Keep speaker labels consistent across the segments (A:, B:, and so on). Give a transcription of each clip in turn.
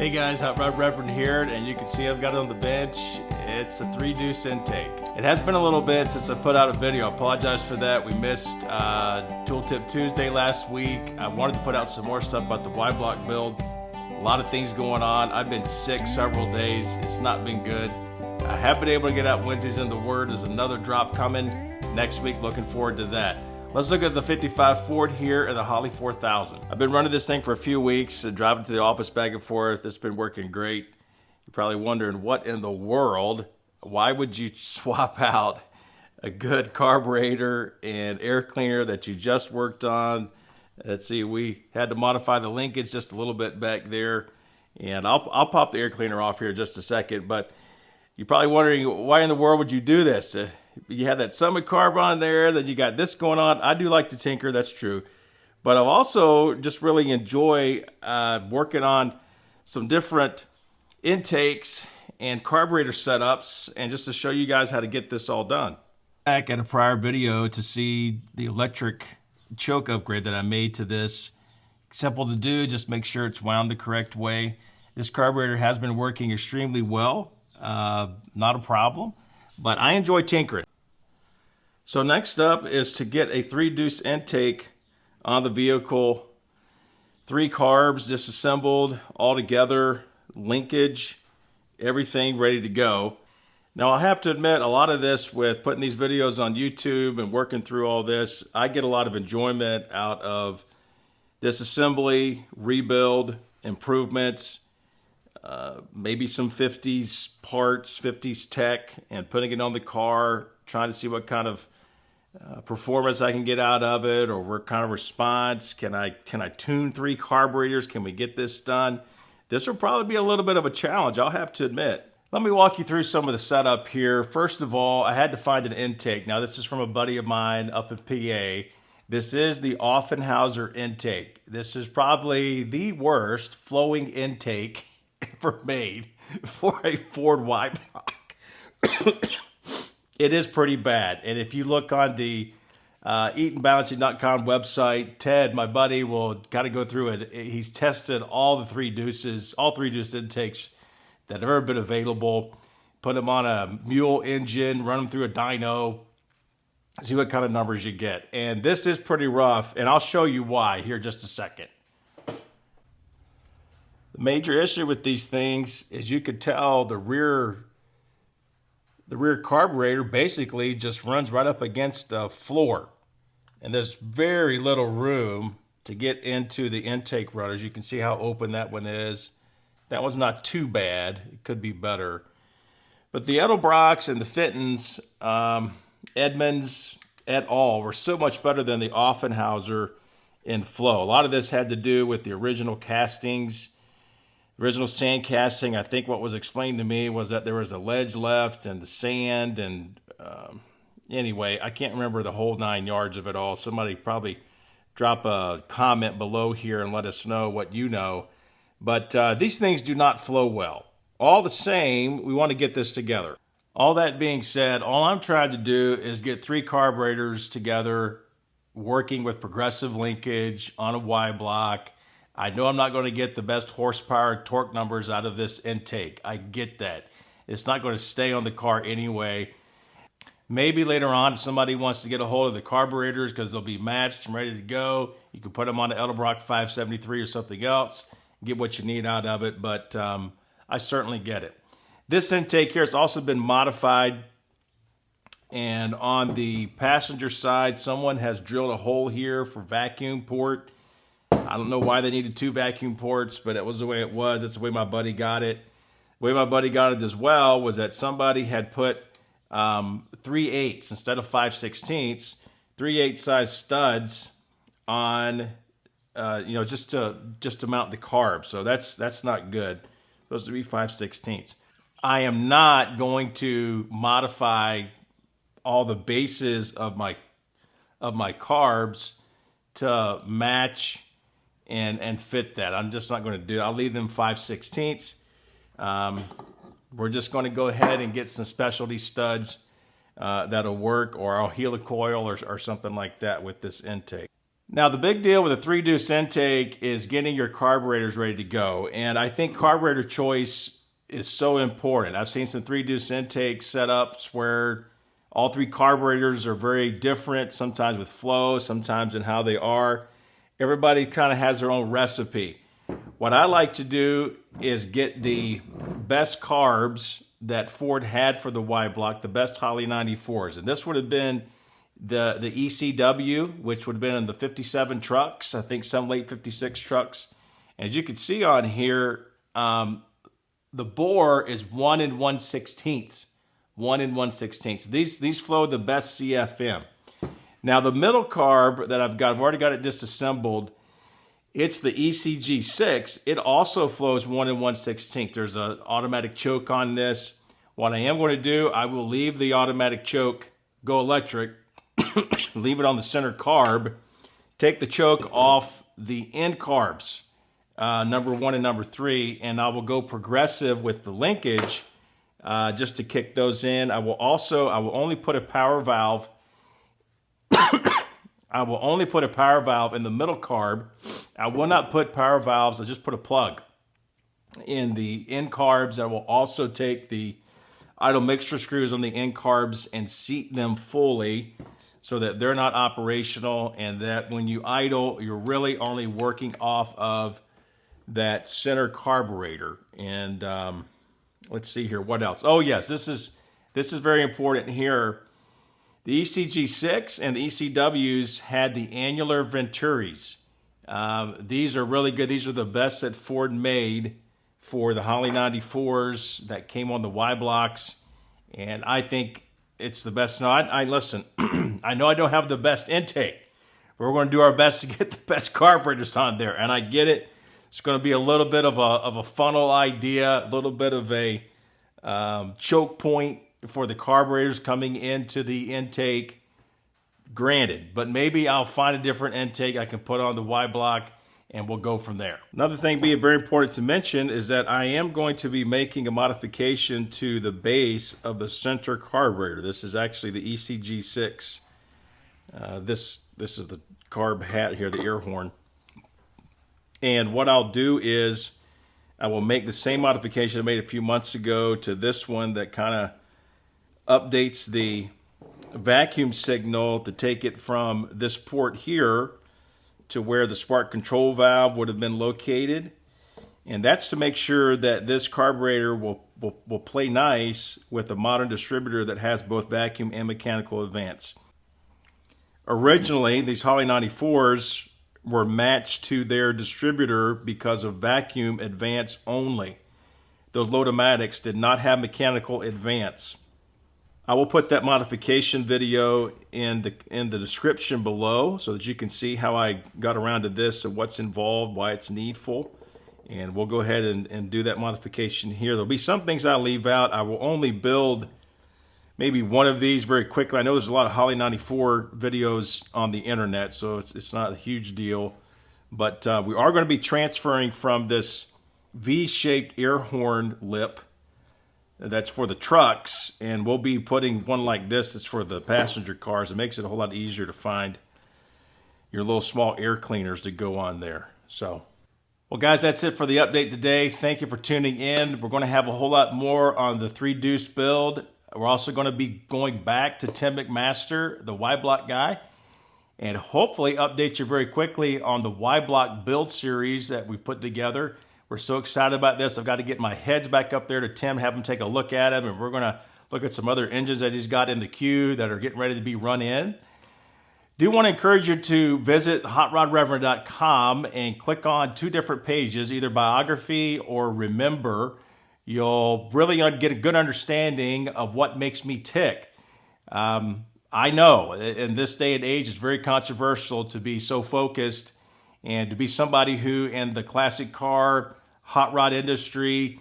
A: Hey guys, Hot Rod Reverend here, and you can see I've got it on the bench. It's a 3 Deuce intake. It has been a little bit since I put out a video. I apologize for that. We missed Tooltip Tuesday last week. I wanted to put out some more stuff about the Y block build. A lot of things going on. I've been sick several days. It's not been good. I have been able to get out Wednesdays in the Word. There's another drop coming next week. Looking forward to that. Let's look at the 55 Ford here and the Holley 4000. I've been running this thing for a few weeks, driving to the office back and forth. It's been working great. You're probably wondering, what in the world? Why would you swap out a good carburetor and air cleaner that you just worked on? Let's see, we had to modify the linkage just a little bit back there. And I'll pop the air cleaner off here in just a second, but you're probably wondering, why in the world would you do this? You had that Summit carb on there, then you got this going on. I do like to tinker, that's true. But I've also just really enjoy working on some different intakes and carburetor setups, and just to show you guys how to get this all done. Back at a prior video to see the electric choke upgrade that I made to this. Simple to do, just make sure it's wound the correct way. This carburetor has been working extremely well, not a problem. But I enjoy tinkering. So next up is to get a 3 Deuce intake on the vehicle. 3 carbs disassembled all together, linkage, everything ready to go. Now I have to admit, a lot of this, with putting these videos on YouTube and working through all this, I get a lot of enjoyment out of disassembly, rebuild, improvements, maybe some 50s parts, 50s tech, and putting it on the car, trying to see what kind of performance I can get out of it, or what kind of response. Can I tune 3 carburetors? Can we get this done? This will probably be a little bit of a challenge, I'll have to admit. Let me walk you through some of the setup here. First of all, I had to find an intake. Now this is from a buddy of mine up in PA. This is the Offenhauser intake. This is probably the worst flowing intake ever made for a Ford Y block. It is pretty bad. And if you look on the EatonBalancing.com website, Ted, my buddy, will kind of go through it. He's tested all the 3 Deuces, all 3 Deuce intakes that have ever been available. Put them on a mule engine, run them through a dyno, see what kind of numbers you get. And this is pretty rough, and I'll show you why here in just a second. The major issue with these things is you could tell the rear carburetor basically just runs right up against the floor. And there's very little room to get into the intake runners. You can see how open that one is. That one's not too bad. It could be better. But the Edelbrocks and the Fittens, Edmunds et al. Were so much better than the Offenhauser in flow. A lot of this had to do with the original castings. Original sand casting. I think what was explained to me was that there was a ledge left and the sand, and anyway, I can't remember the whole 9 yards of it all. Somebody probably drop a comment below here and let us know what you know. But these things do not flow well. All the same, we want to get this together. All that being said, all I'm trying to do is get 3 carburetors together, working with progressive linkage on a Y block. I know I'm not going to get the best horsepower torque numbers out of this intake. I get that. It's not going to stay on the car anyway. Maybe later on, if somebody wants to get a hold of the carburetors because they'll be matched and ready to go, you can put them on the Edelbrock 573 or something else, get what you need out of it, but I certainly get it. This intake here has also been modified, and on the passenger side, someone has drilled a hole here for vacuum port. I don't know why they needed 2 vacuum ports, but it was the way it was. That's the way my buddy got it. The way my buddy got it as well was that somebody had put 3/8 instead of 5/16, 3/8 size studs on, just to mount the carb. So that's not good. It's supposed to be 5/16. I am not going to modify all the bases of my carbs to match and fit that. I'm just not going to do it. I'll leave them 5/16. We're just going to go ahead and get some specialty studs that'll work, or I'll helicoil or something like that with this intake. Now, the big deal with a 3-deuce intake is getting your carburetors ready to go. And I think carburetor choice is so important. I've seen some 3-deuce intake setups where all 3 carburetors are very different, sometimes with flow, sometimes in how they are. Everybody kind of has their own recipe. What I like to do is get the best carbs that Ford had for the Y block, the best Holley 94s. And this would have been the ECW, which would have been in the 57 trucks, I think some late 56 trucks. And as you can see on here, the bore is 1 1/16. 1 1/16. These flow the best CFM. Now the middle carb that I've already got it disassembled. It's the ECG6. It also flows 1 1/16. There's an automatic choke on this. What I am going to do, I will leave the automatic choke, go electric, leave it on the center carb, take the choke off the end carbs, number 1 and number 3, and I will go progressive with the linkage just to kick those in. I will only put a power valve. I will only put a power valve in the middle carb. I will not put power valves. I'll just put a plug in the end carbs. I will also take the idle mixture screws on the end carbs and seat them fully so that they're not operational, and that when you idle, you're really only working off of that center carburetor. And let's see here, what else? Oh yes, this is very important here. The ECG6 and the ECWs had the annular venturis. These are really good. These are the best that Ford made for the Holley 94s that came on the Y blocks, and I think it's the best. Now, I listen, I know I don't have the best intake, but we're going to do our best to get the best carburetors on there, and I get it. It's going to be a little bit of a funnel idea, a little bit of a choke point for the carburetors coming into the intake, granted, but maybe I'll find a different intake I can put on the Y block and we'll go from there. Another thing being very important to mention is that I am going to be making a modification to the base of the center carburetor. This is actually the ECG6. This is the carb hat here, the air horn. And what I'll do is I will make the same modification I made a few months ago to this one that kind of updates the vacuum signal to take it from this port here to where the spark control valve would have been located. And that's to make sure that this carburetor will play nice with a modern distributor that has both vacuum and mechanical advance. Originally, these Holley 94s were matched to their distributor because of vacuum advance only. Those Load-O-Matics did not have mechanical advance. I will put that modification video in the description below so that you can see how I got around to this and what's involved, why it's needful. And we'll go ahead and do that modification here. There'll be some things I'll leave out. I will only build maybe one of these very quickly. I know there's a lot of Holley 94 videos on the internet, so it's not a huge deal. But we are going to be transferring from this V-shaped air horn lip that's for the trucks, and we'll be putting one like this that's for the passenger cars. It makes it a whole lot easier to find your little small air cleaners to go on there. So, well guys, that's it for the update today. Thank you for tuning in. We're going to have a whole lot more on the 3-deuce build. We're also going to be going back to Tim McMaster, the Y-Block guy, and hopefully update you very quickly on the Y-Block build series that we put together. We're so excited about this. I've got to get my heads back up there to Tim, have him take a look at him, and we're going to look at some other engines that he's got in the queue that are getting ready to be run in. Do want to encourage you to visit hotrodreverend.com and click on 2 different pages, either biography or remember. You'll really get a good understanding of what makes me tick. I know in this day and age, it's very controversial to be so focused and to be somebody who in the classic car, hot rod industry,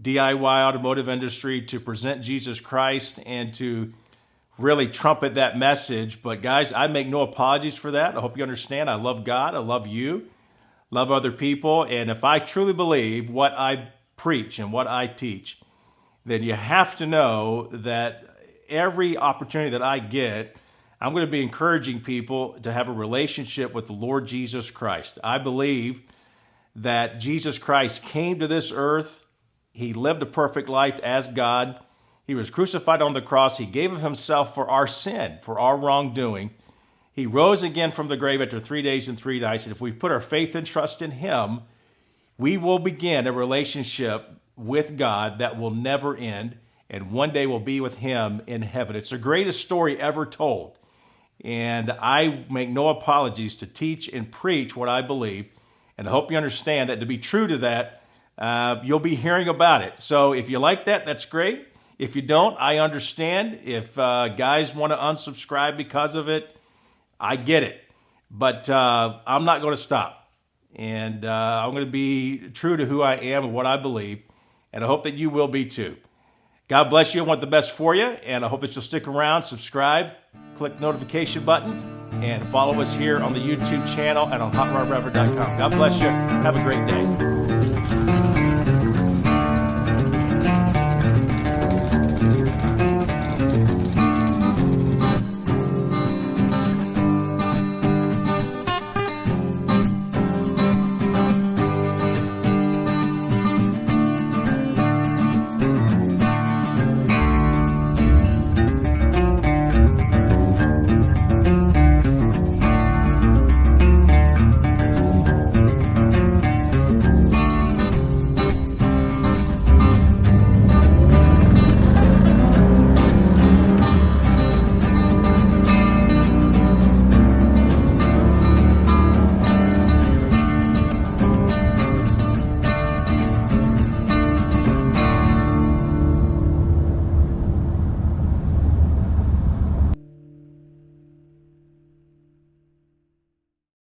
A: DIY automotive industry, to present Jesus Christ and to really trumpet that message. But guys, I make no apologies for that. I hope you understand. I love God. I love you. Love other people. And if I truly believe what I preach and what I teach, then you have to know that every opportunity that I get, I'm going to be encouraging people to have a relationship with the Lord Jesus Christ. I believe that Jesus Christ came to this earth. He lived a perfect life as God. He was crucified on the cross. He gave of himself for our sin, for our wrongdoing. He rose again from the grave after 3 days and 3 nights. And if we put our faith and trust in him, we will begin a relationship with God that will never end. And one day we'll be with him in heaven. It's the greatest story ever told. And I make no apologies to teach and preach what I believe. And I hope you understand that to be true to that, you'll be hearing about it. So if you like that, that's great. If you don't, I understand. If guys want to unsubscribe because of it, I get it. But I'm not going to stop. And I'm going to be true to who I am and what I believe. And I hope that you will be too. God bless you. I want the best for you. And I hope that you'll stick around, subscribe, click the notification button, and follow us here on the YouTube channel and on HotRodRever.com. God bless you. Have a great day.